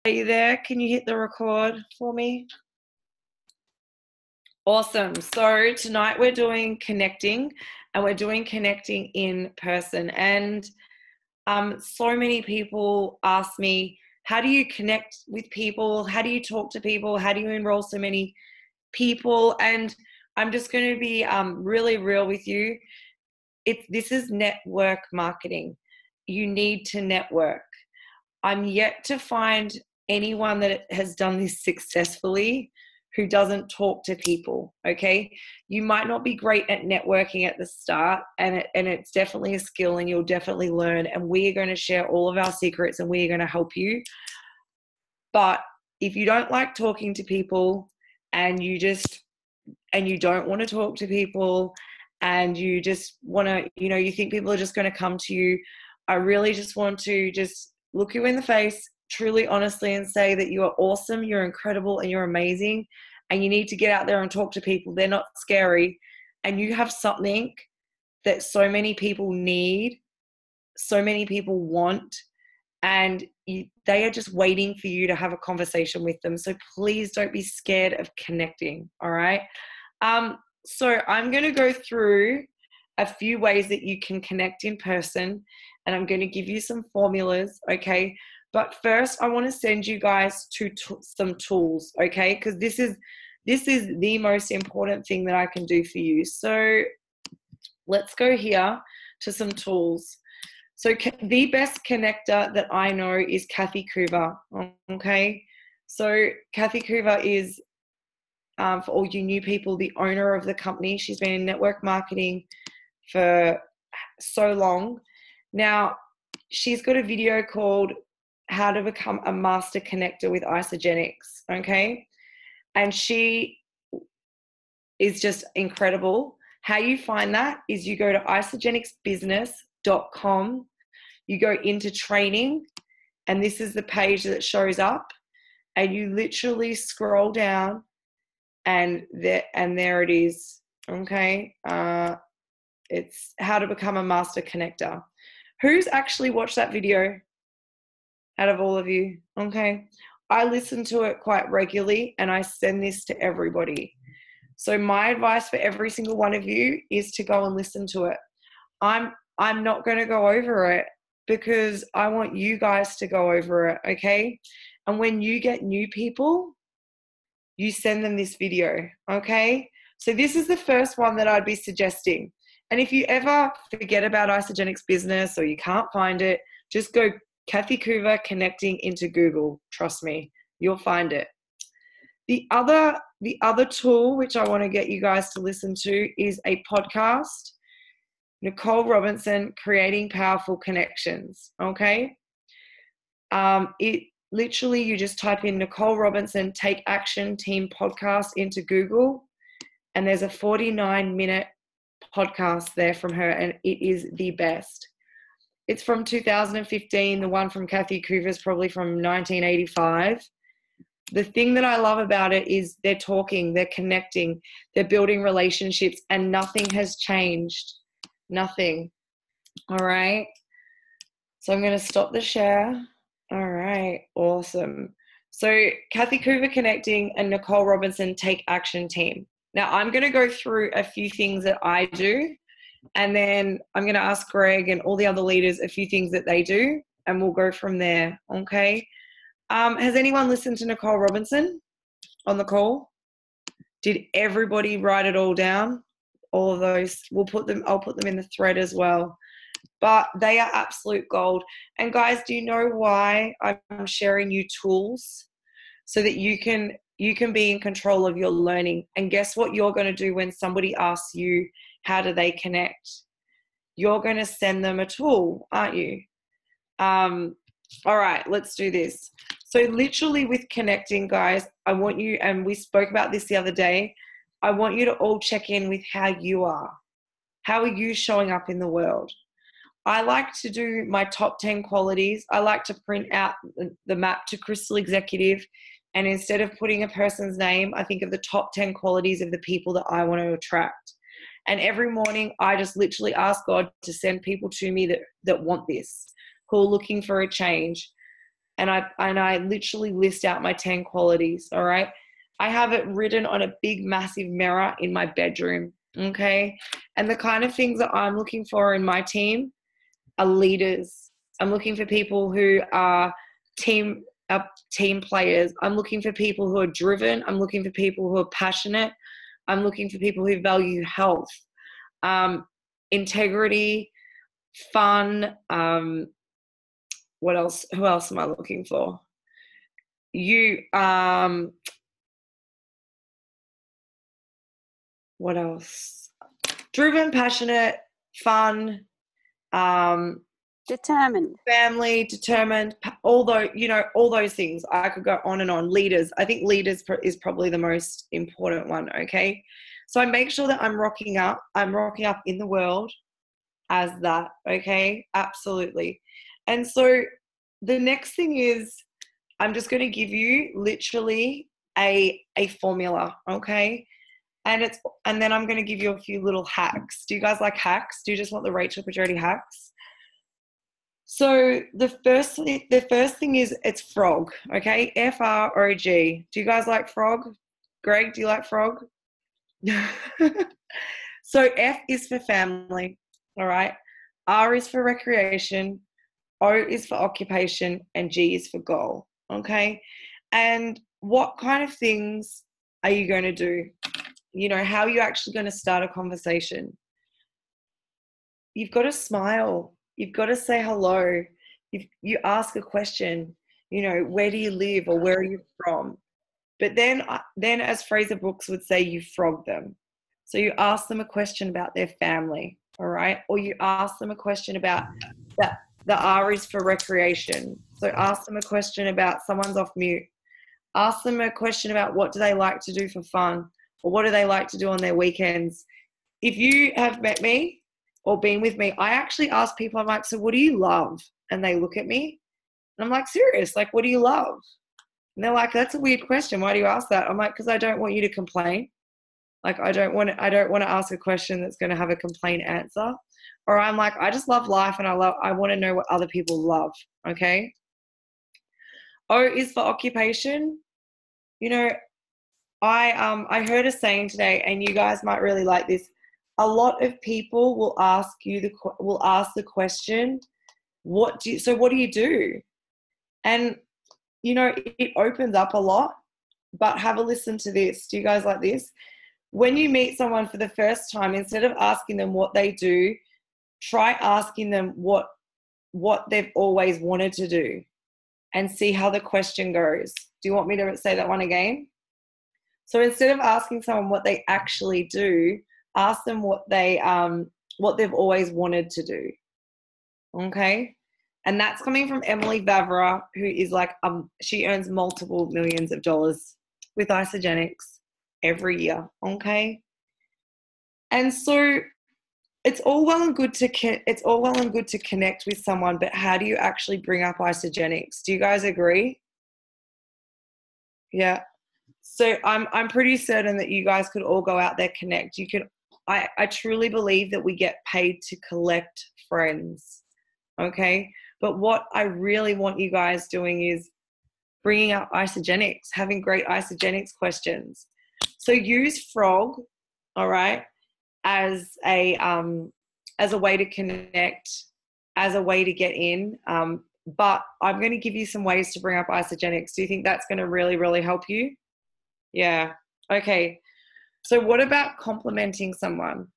Are you there? Can you hit the record for me? Awesome. So tonight we're doing connecting, and we're doing connecting in person. And so many people ask me, how do you connect with people? How do you talk to people? How do you enroll so many people? And I'm just going to be really real with you. This is network marketing. You need to network. I'm yet to find anyone that has done this successfully who doesn't talk to people, okay? You might not be great at networking at the start, and it's definitely a skill, and you'll definitely learn, and we are going to share all of our secrets, and we are going to help you. But if you don't like talking to people, and you don't want to talk to people, and you just want to, you think people are just going to come to you, I really just want to just look you in the face, truly, honestly, and say that you are awesome, you're incredible, and you're amazing, and you need to get out there and talk to people. They're not scary, and you have something that so many people need, so many people want, and they are just waiting for you to have a conversation with them. So please don't be scared of connecting, all right? So I'm going to go through a few ways that you can connect in person, and I'm going to give you some formulas, okay? But first, I want to send you guys to some tools, okay? Because this is the most important thing that I can do for you. So let's go here to some tools. So the best connector that I know is Kathy Coover, okay? So Kathy Coover is, for all you new people, the owner of the company. She's been in network marketing for so long. Now, she's got a video called How to Become a Master Connector with Isagenix, okay? And she is just incredible. How you find that is you go to isagenixbusiness.com, you go into training, and this is the page that shows up, and you literally scroll down, and there it is, okay? It's How to Become a Master Connector. Who's actually watched that video out of all of you? Okay. I listen to it quite regularly, and I send this to everybody. So my advice for every single one of you is to go and listen to it. I'm not going to go over it because I want you guys to go over it, okay? And when you get new people, you send them this video, okay? So this is the first one that I'd be suggesting. And if you ever forget about Isagenix Business or you can't find it, just go Kathy Coover connecting into Google. Trust me, you'll find it. The other tool which I want to get you guys to listen to is a podcast, Nicole Robinson, Creating Powerful Connections, okay? It literally, you just type in Nicole Robinson Take Action Team Podcast into Google, and there's a 49-minute podcast there from her, and it is the best. It's from 2015. The one from Kathy Coover is probably from 1985. The thing that I love about it is they're talking, they're connecting, they're building relationships, and nothing has changed. Nothing. All right. So I'm going to stop the share. All right. Awesome. So Kathy Coover connecting and Nicole Robinson Take Action Team. Now I'm going to go through a few things that I do, and then I'm going to ask Greg and all the other leaders a few things that they do, and we'll go from there. Okay. Has anyone listened to Nicole Robinson on the call? Did everybody write it all down? All of those. I'll put them in the thread as well. But they are absolute gold. And guys, do you know why I'm sharing you tools? So that you can be in control of your learning. And guess what you're going to do when somebody asks you, how do they connect? You're going to send them a tool, aren't you? All right, let's do this. So literally with connecting, guys, I want you, and we spoke about this the other day, I want you to all check in with how you are. How are you showing up in the world? I like to do my top 10 qualities. I like to print out the map to Crystal Executive, and instead of putting a person's name, I think of the top 10 qualities of the people that I want to attract. And every morning, I just literally ask God to send people to me that want this, who are looking for a change. and I literally list out my 10 qualities, all right? I have it written on a big, massive mirror in my bedroom, okay? And the kind of things that I'm looking for in my team are leaders. I'm looking for people who are team players. I'm looking for people who are driven. I'm looking for people who are passionate. I'm looking for people who value health, integrity, fun. What else? Who else am I looking for? What else? Driven, passionate, fun, determined, family, determined, although, all those things. I could go on and on. Leaders. I think leaders is probably the most important one, okay? So I make sure that I'm rocking up in the world as that, okay? Absolutely. And so the next thing is, I'm just going to give you literally a formula, okay? And then I'm going to give you a few little hacks. Do you guys like hacks? Do you just want the Rachel Pedretti hacks? So the first thing is, it's frog, okay? F-R-O-G. Do you guys like frog? Greg, do you like frog? So F is for family, all right? R is for recreation, O is for occupation, and G is for goal, okay? And what kind of things are you going to do? How are you actually going to start a conversation? You've got to smile. You've got to say hello. You ask a question, where do you live, or where are you from? But then as Fraser Brooks would say, you frog them. So you ask them a question about their family, all right? Or you ask them a question about that. The R is for recreation. So ask them a question about, someone's off mute. Ask them a question about, what do they like to do for fun? Or what do they like to do on their weekends? If you have met me or been with me, I actually ask people, I'm like, so what do you love? And they look at me and I'm like, serious, like, what do you love? And they're like, that's a weird question. Why do you ask that? I'm like, because I don't want you to complain. Like, I don't want to ask a question that's going to have a complaint answer. Or I'm like, I just love life, and I want to know what other people love. Okay. O is for occupation. I heard a saying today, and you guys might really like this. A lot of people will ask the question, what do you do? And it opens up a lot. But have a listen to this. Do you guys like this? When you meet someone for the first time, instead of asking them what they do, try asking them what they've always wanted to do, and see how the question goes. Do you want me to say that one again? So instead of asking someone what they actually do, ask them what they've always wanted to do. Okay? And that's coming from Emily Vavra, who is like, she earns multiple millions of dollars with Isagenix every year. Okay? And so it's all well and good to connect with someone, but how do you actually bring up Isagenix? Do you guys agree? Yeah. So I'm pretty certain that you guys could all go out there, connect. I truly believe that we get paid to collect friends. Okay. But what I really want you guys doing is bringing up Isagenix, having great Isagenix questions. So use frog, all right, as a way to connect, as a way to get in. But I'm going to give you some ways to bring up Isagenix. Do you think that's going to really, really help you? Yeah. Okay. So what about complimenting someone?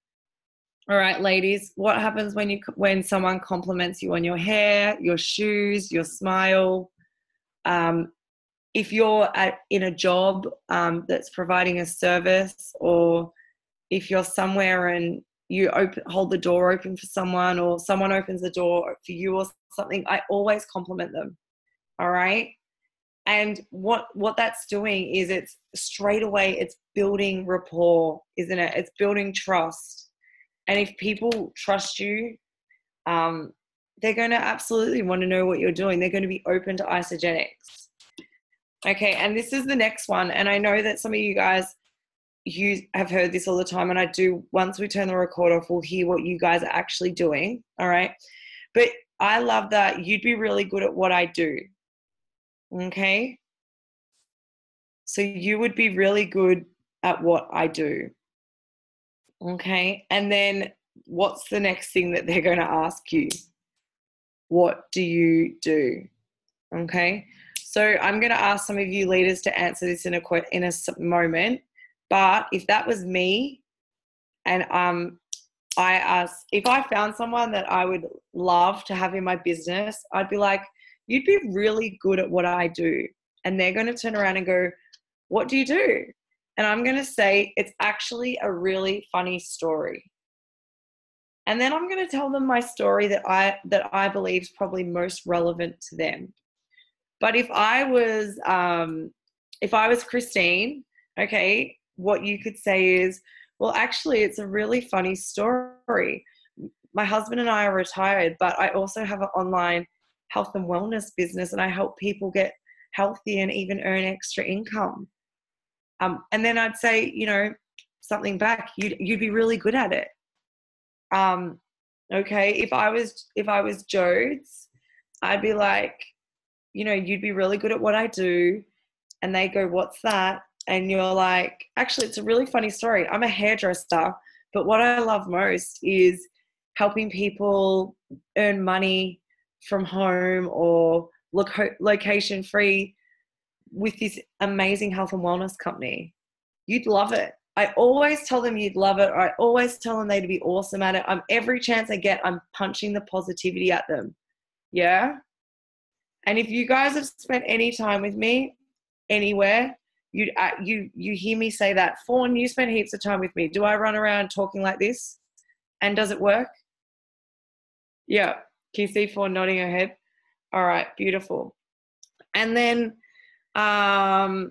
All right, ladies, what happens when someone compliments you on your hair, your shoes, your smile? If you're in a job that's providing a service, or if you're somewhere and you hold the door open for someone, or someone opens the door for you or something, I always compliment them. All right. And what that's doing is, it's straight away, it's building rapport, isn't it? It's building trust. And if people trust you, they're going to absolutely want to know what you're doing. They're going to be open to Isagenix. Okay, and this is the next one. And I know that some of you guys, you have heard this all the time, and I do, once we turn the record off, we'll hear what you guys are actually doing, all right? But I love that you'd be really good at what I do. Okay. So you would be really good at what I do. Okay. And then what's the next thing that they're going to ask you? What do you do? Okay. So I'm going to ask some of you leaders to answer this in a moment. But if that was me, and I asked if I found someone that I would love to have in my business, I'd be like, you'd be really good at what I do. And they're going to turn around and go, what do you do? And I'm going to say, it's actually a really funny story. And then I'm going to tell them my story that I believe is probably most relevant to them. But if I was Christine, okay, what you could say is, well, actually, it's a really funny story. My husband and I are retired, but I also have an online health and wellness business, and I help people get healthy and even earn extra income. And then I'd say, something back. You'd be really good at it. Okay, if I was Jodes, I'd be like, you'd be really good at what I do. And they go, what's that? And you're like, actually, it's a really funny story. I'm a hairdresser, but what I love most is helping people earn money from home or location free with this amazing health and wellness company. You'd love it. I always tell them you'd love it. I always tell them they'd be awesome at it. Every chance I get, I'm punching the positivity at them. Yeah. And if you guys have spent any time with me anywhere, you hear me say that. Fawn, you spend heaps of time with me. Do I run around talking like this? And does it work? Yeah. Can you see Fawn nodding her head? All right, beautiful. And then I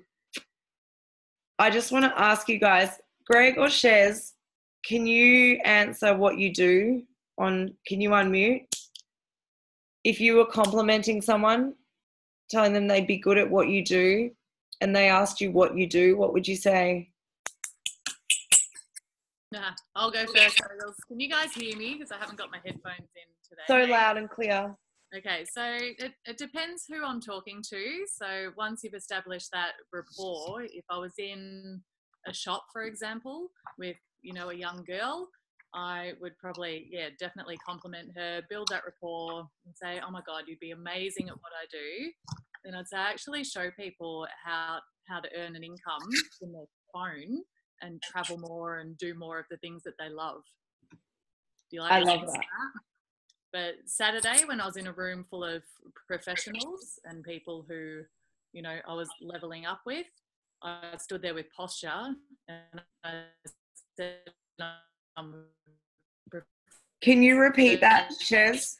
just want to ask you guys, Greg or Shez, can you answer what you do can you unmute? If you were complimenting someone, telling them they'd be good at what you do, and they asked you what you do, what would you say? Nah, I'll go first. Can you guys hear me? Because I haven't got my headphones in today. So loud and clear. Okay, so it depends who I'm talking to. So once you've established that rapport, if I was in a shop, for example, with, a young girl, I would probably, definitely compliment her, build that rapport and say, oh my God, you'd be amazing at what I do. Then I'd say actually show people how to earn an income in their phone and travel more and do more of the things that they love. Do you like I love that? But Saturday, when I was in a room full of professionals and people who, I was leveling up with, I stood there with posture and I said, can you repeat that, Shez?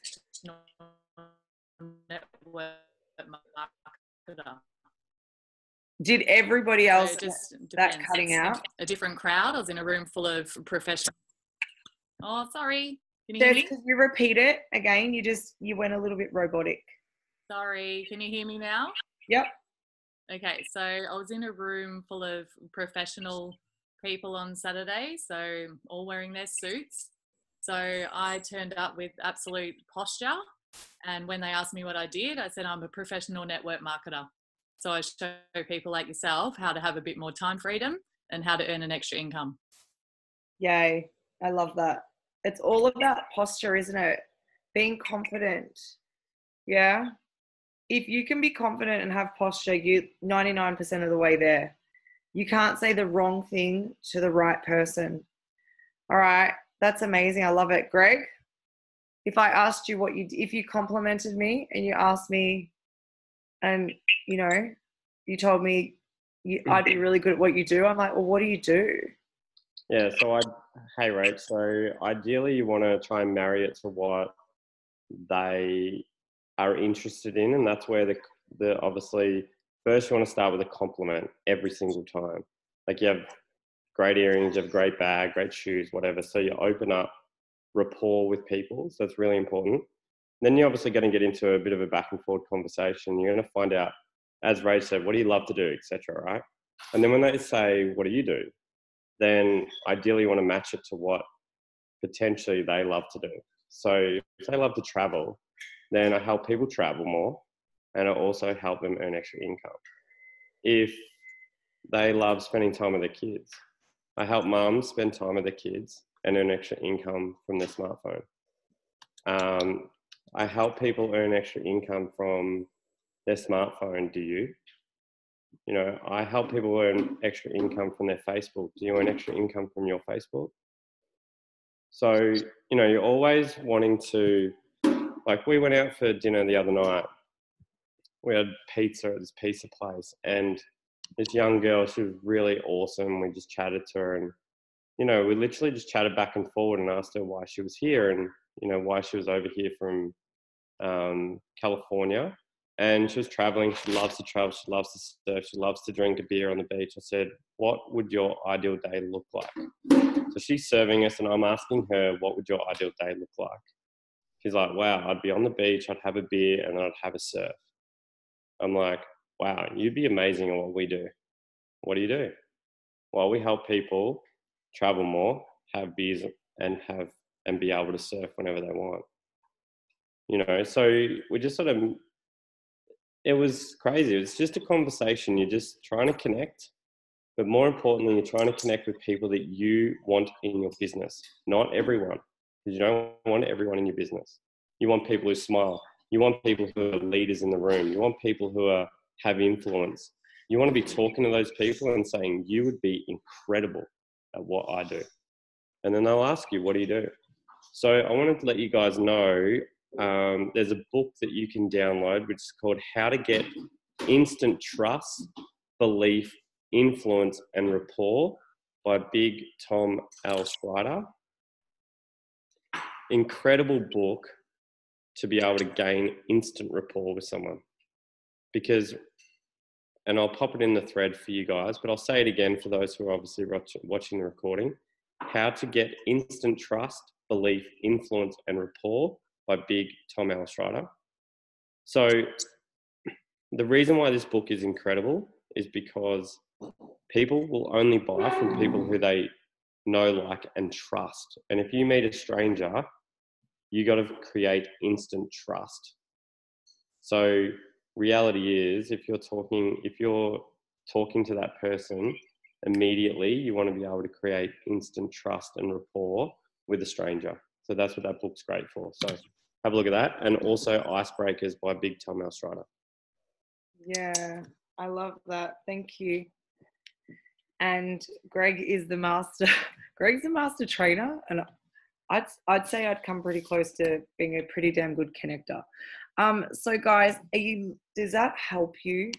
Did everybody else that cutting out? A different crowd. I was in a room full of professionals. Oh, sorry. Can you hear me? Could you repeat it again? You went a little bit robotic. Sorry. Can you hear me now? Yep. Okay. So I was in a room full of professional people on Saturday, so all wearing their suits. So I turned up with absolute posture. And when they asked me what I did, I said, I'm a professional network marketer. So I show people like yourself how to have a bit more time freedom and how to earn an extra income. Yay. I love that. It's all about posture, isn't it? Being confident. Yeah. If you can be confident and have posture, you're 99% of the way there. You can't say the wrong thing to the right person. All right. That's amazing. I love it. Greg, if I asked you if you complimented me and you asked me and, you told me I'd be really good at what you do, I'm like, well, what do you do? Yeah, so hey, Rach, so ideally you want to try and marry it to what they are interested in, and that's where the obviously first you want to start with a compliment every single time. Like you have great earrings, you have a great bag, great shoes, whatever. So you open up rapport with people, so it's really important. Then you're obviously going to get into a bit of a back and forth conversation. You're going to find out, as Rach said, what do you love to do, etc. Right? And then when they say, what do you do? Then ideally you want to match it to what potentially they love to do. So if they love to travel, then I help people travel more. and I also help them earn extra income. If they love spending time with their kids, I help mums spend time with their kids and earn extra income from their smartphone. I help people earn extra income from their smartphone. Do you? You know, I help people earn extra income from their Facebook. Do you earn extra income from your Facebook? So, you know, you're always wanting to, like, we went out for dinner the other night. We had pizza at this pizza place, and this young girl, she was really awesome. We just chatted to her, and, you know, we literally just chatted back and forward and asked her why she was here and, you know, why she was over here from California. And she was traveling. She loves to travel. She loves to surf. She loves to drink a beer on the beach. I said, what would your ideal day look like? So she's serving us, and I'm asking her, what would your ideal day look like? She's like, wow, I'd be on the beach, I'd have a beer, and I'd have a surf. I'm like, wow, you'd be amazing at what we do. What do you do? Well, we help people travel more, have beers, and be able to surf whenever they want. You know, so we just sort of, it was crazy. It was just a conversation. You're just trying to connect, but more importantly, you're trying to connect with people that you want in your business, not everyone, because you don't want everyone in your business. You want people who smile. You want people who are leaders in the room. You want people who have influence. You want to be talking to those people and saying, you would be incredible at what I do. And then they'll ask you, what do you do? So I wanted to let you guys know, there's a book that you can download, which is called How to Get Instant Trust, Belief, Influence, and Rapport by Big Tom L. Schreider. Incredible book to be able to gain instant rapport with someone. Because, and I'll pop it in the thread for you guys, but I'll say it again for those who are obviously watching the recording. How to Get Instant Trust, Belief, Influence, and Rapport by Big Tom L. Schreider. So the reason why this book is incredible is because people will only buy from people who they know, like, and trust. And if you meet a stranger, you got to create instant trust. So reality is, if you're talking to that person, immediately you want to be able to create instant trust and rapport with a stranger. So that's what that book's great for. So have a look at that. And also Icebreakers by Big Tom L. Schreider. Yeah, I love that. Thank you. And Greg is the master. Greg's the master trainer, and I'd say I'd come pretty close to being a pretty damn good connector. So guys, does that help you?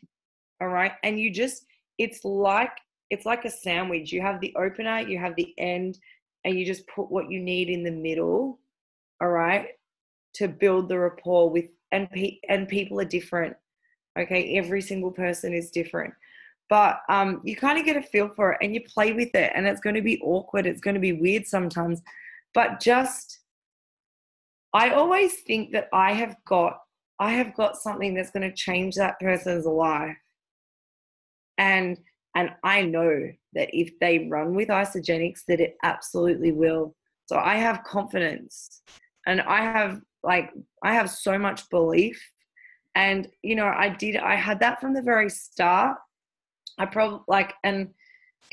All right. And it's like a sandwich. You have the opener, you have the end, and you just put what you need in the middle. All right. To build the rapport with, and people are different. Okay. Every single person is different, but you kind of get a feel for it and you play with it, and it's going to be awkward. It's going to be weird sometimes. But I always think that I have got something that's going to change that person's life. And I know that if they run with Isagenix, that it absolutely will. So I have confidence, and I have so much belief. And, you know, I had that from the very start.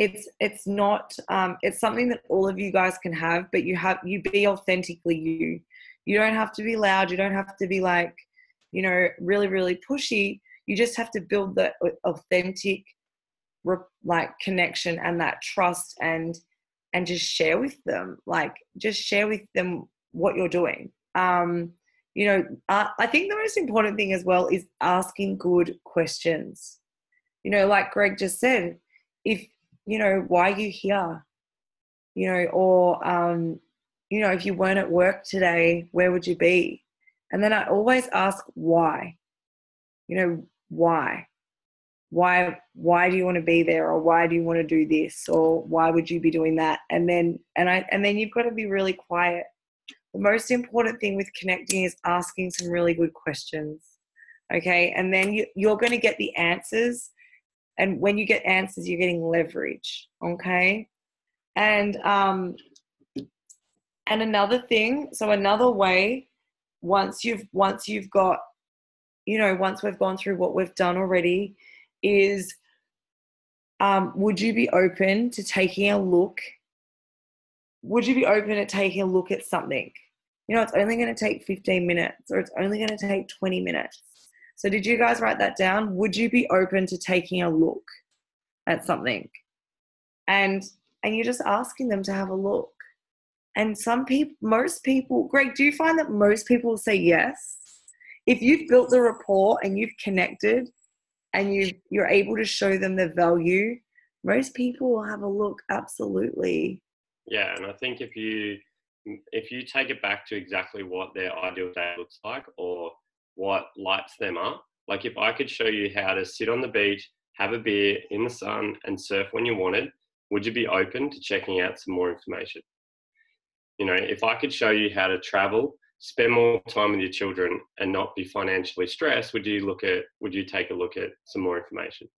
It's not, it's something that all of you guys can have, but you be authentically you. You don't have to be loud. You don't have to be like, you know, really, really pushy. You just have to build the authentic, connection and that trust, and just share with them, what you're doing. You know, I think the most important thing as well is asking good questions. You know, like Greg just said, why are you here? You know, or, you know, if you weren't at work today, where would you be? And then I always ask why. You know, why? Why do you want to be there? Or why do you want to do this? Or why would you be doing that? And then you've got to be really quiet. The most important thing with connecting is asking some really good questions. Okay. And then you're going to get the answers. And when you get answers, you're getting leverage. Okay. And another thing, so another way, once you've got, once we've gone through what we've done already, is would you be open to taking a look? Would you be open to taking a look at something? It's only going to take 15 minutes or it's only going to take 20 minutes. So did you guys write that down? Would you be open to taking a look at something? And you're just asking them to have a look. And most people, Greg, do you find that most people say yes? If you've built the rapport and you've connected and you're able to show them the value, most people will have a look. Absolutely. Yeah, and I think if you take it back to exactly what their ideal day looks like or what lights them up, like if I could show you how to sit on the beach, have a beer in the sun and surf when you wanted, would you be open to checking out some more information? If I could show you how to travel, spend more time with your children and not be financially stressed, would you take a look at some more information?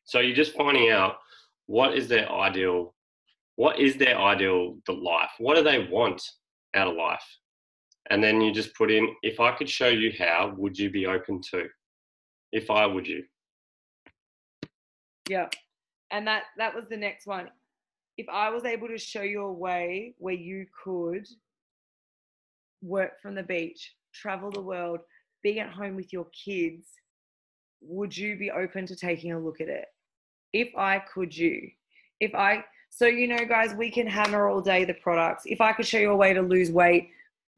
So you're just finding out what is their ideal life? What do they want out of life? And then you just put in, if I could show you how, would you be open to? Would you? Yeah. And that was the next one. If I was able to show you a way where you could work from the beach, travel the world, be at home with your kids, would you be open to taking a look at it? If I could, so guys, we can hammer all day the products. If I could show you a way to lose weight,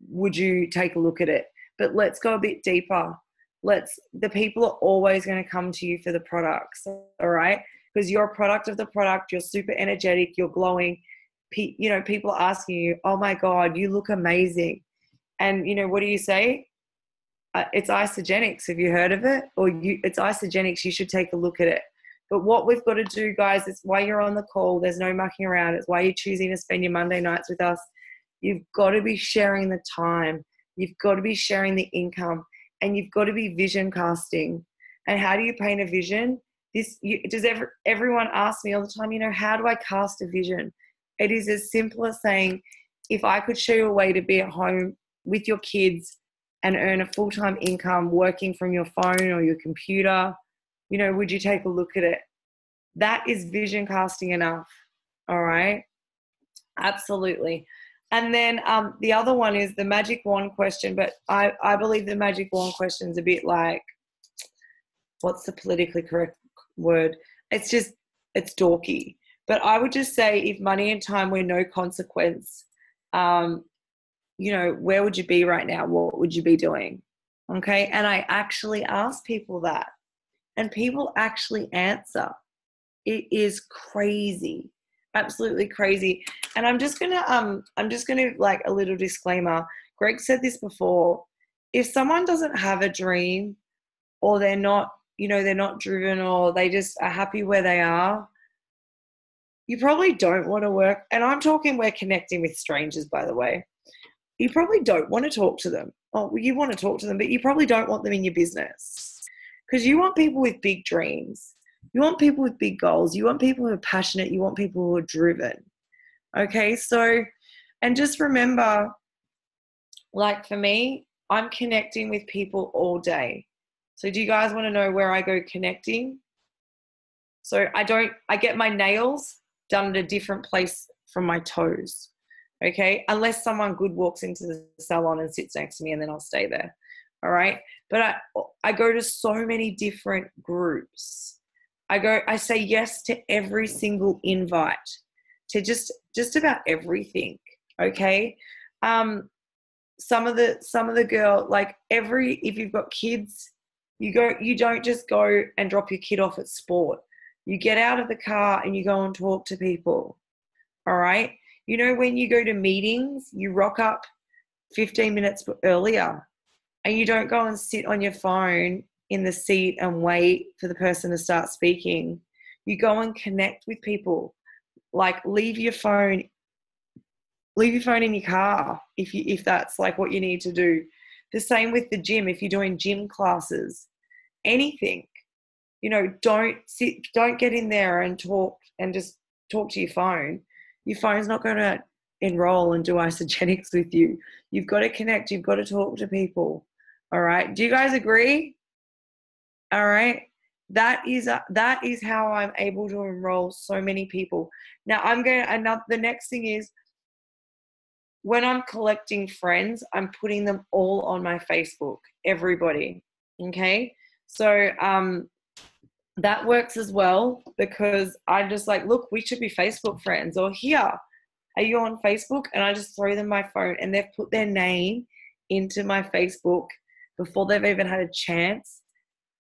would you take a look at it? But let's go a bit deeper. The people are always going to come to you for the products, all right? Because you're a product of the product, you're super energetic, you're glowing. People are asking you, oh my God, you look amazing. And what do you say? It's Isagenix. Have you heard of it? It's Isagenix, you should take a look at it. But what we've got to do, guys, it's why you're on the call. There's no mucking around. It's why you're choosing to spend your Monday nights with us. You've got to be sharing the time. You've got to be sharing the income. And you've got to be vision casting. And how do you paint a vision? Everyone asks me all the time, how do I cast a vision? It is as simple as saying, if I could show you a way to be at home with your kids and earn a full-time income working from your phone or your computer, would you take a look at it? That is vision casting enough. All right. Absolutely. And then the other one is the magic wand question, but I believe the magic wand question is a bit like, what's the politically correct word? It's dorky. But I would just say, if money and time were no consequence, where would you be right now? What would you be doing? Okay. And I actually ask people that, and people actually answer. It is crazy. Absolutely crazy. And I'm just gonna like a little disclaimer. Greg said this before. If someone doesn't have a dream, or they're not driven, or they just are happy where they are, you probably don't want to work. And I'm talking, we're connecting with strangers, by the way. You probably don't want to talk to them. Oh, well, you want to talk to them, but you probably don't want them in your business, because you want people with big dreams. You want people with big goals. You want people who are passionate. You want people who are driven. Okay, so, and just remember, like for me, I'm connecting with people all day. So do you guys want to know where I go connecting? So I get my nails done at a different place from my toes. Okay, unless someone good walks into the salon and sits next to me, and then I'll stay there. All right, but I go to so many different groups. I say yes to every single invite, to just about everything. Okay. Some of the girl, like if you've got kids, you don't just go and drop your kid off at sport. You get out of the car and you go and talk to people. All right. When you go to meetings, you rock up 15 minutes earlier, and you don't go and sit on your phone in the seat and wait for the person to start speaking. You go and connect with people. Like, leave your phone in your car if that's like what you need to do. The same with the gym. If you're doing gym classes, anything, don't get in there and talk and just talk to your phone. Your phone's not going to enroll and do Isagenix with you. You've got to connect. You've got to talk to people. All right. Do you guys agree? All right. That is how I'm able to enroll so many people. Now the next thing is, when I'm collecting friends, I'm putting them all on my Facebook, everybody. Okay. So that works as well, because I'm just like, look, we should be Facebook friends, or here, are you on Facebook? And I just throw them my phone, and they've put their name into my Facebook before they've even had a chance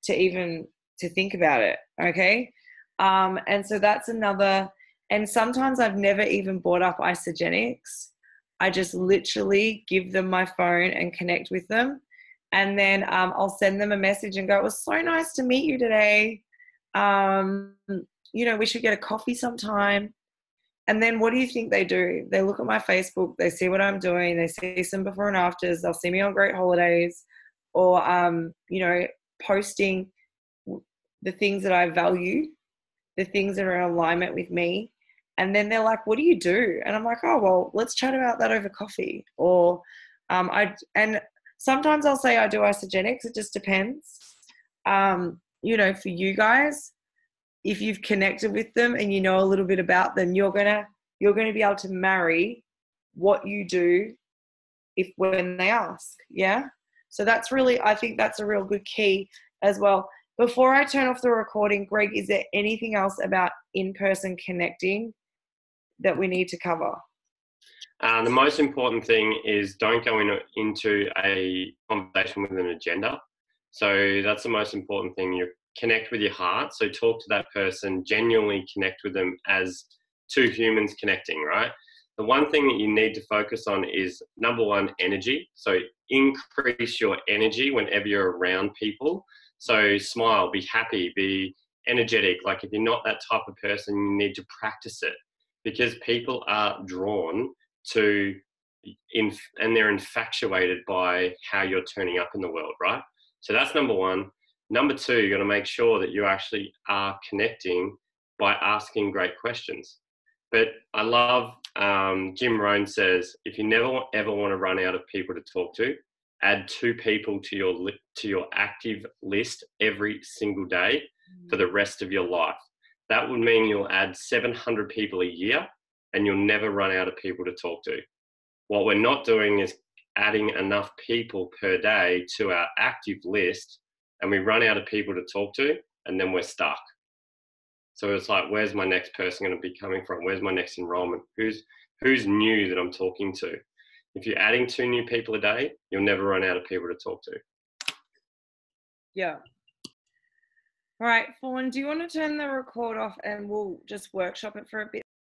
to think about it. Okay. And so that's another, and sometimes I've never even brought up Isagenix. I just literally give them my phone and connect with them. And then I'll send them a message and go, it was so nice to meet you today. We should get a coffee sometime. And then what do you think they do? They look at my Facebook, they see what I'm doing, they see some before and afters, they'll see me on Great Holidays, or, posting the things that I value, the things that are in alignment with me. And then they're like, what do you do? And I'm like, oh, well, let's chat about that over coffee. Or and sometimes I'll say I do Isagenix. It just depends. For you guys, if you've connected with them and you know a little bit about them, you're gonna be able to marry what you do when they ask. Yeah. So I think that's a real good key as well. Before I turn off the recording, Greg, is there anything else about in-person connecting that we need to cover? The most important thing is don't go into a conversation with an agenda. So that's the most important thing. You connect with your heart. So talk to that person, genuinely connect with them as two humans connecting, right? The one thing that you need to focus on is, number one, energy. So increase your energy whenever you're around people. So smile, be happy, be energetic. Like if you're not that type of person, you need to practice it, because people are drawn to, and they're infatuated by how you're turning up in the world, right? So that's number one. Number two, you're going to make sure that you actually are connecting by asking great questions. But I love, Jim Rohn says, if you never ever want to run out of people to talk to, add 2 people to your active list every single day for the rest of your life. That would mean you'll add 700 people a year and you'll never run out of people to talk to. What we're not doing is adding enough people per day to our active list, and we run out of people to talk to, and then we're stuck. So it's like, where's my next person going to be coming from? Where's my next enrollment? Who's new that I'm talking to? If you're adding 2 new people a day, you'll never run out of people to talk to. Yeah. All right, Fawn, do you want to turn the record off and we'll just workshop it for a bit?